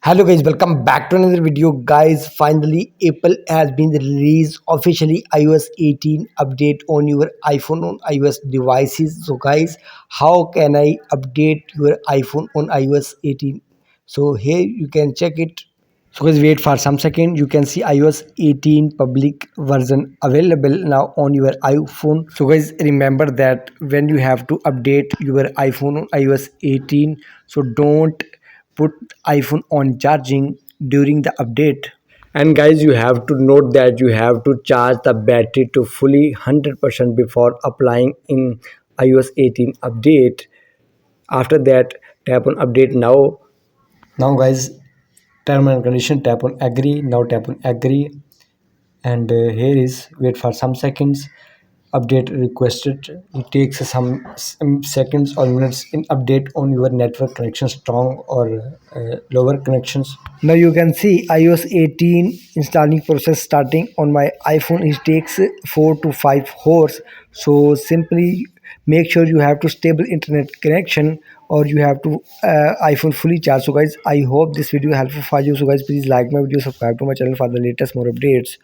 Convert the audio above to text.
Hello guys, welcome back to another video. Guys, finally Apple has been released officially iOS 18 update on your iPhone on iOS devices. So guys, how can I update your iPhone on iOS 18? So here you can check it. So guys, wait for some second. You can see iOS 18 public version available now on your iPhone. So guys, remember that when you have to update your iPhone on iOS 18, so don't put iPhone on charging during the update. And guys, you have to note that you have to charge the battery to fully 100% before applying in iOS 18 update. After that, tap on update now. Now guys, term and condition, tap on agree. Now tap on agree, and here is wait for some seconds. Update requested. It takes some seconds or minutes in update on your network connection, strong or lower connections. Now you can see iOS 18 installing process starting on my iPhone. It takes 4 to 5 hours. So simply make sure you have to stable internet connection, or you have to iPhone fully charged. So guys, I hope this video helpful for you. So guys, please like my video, subscribe to my channel for the latest more updates.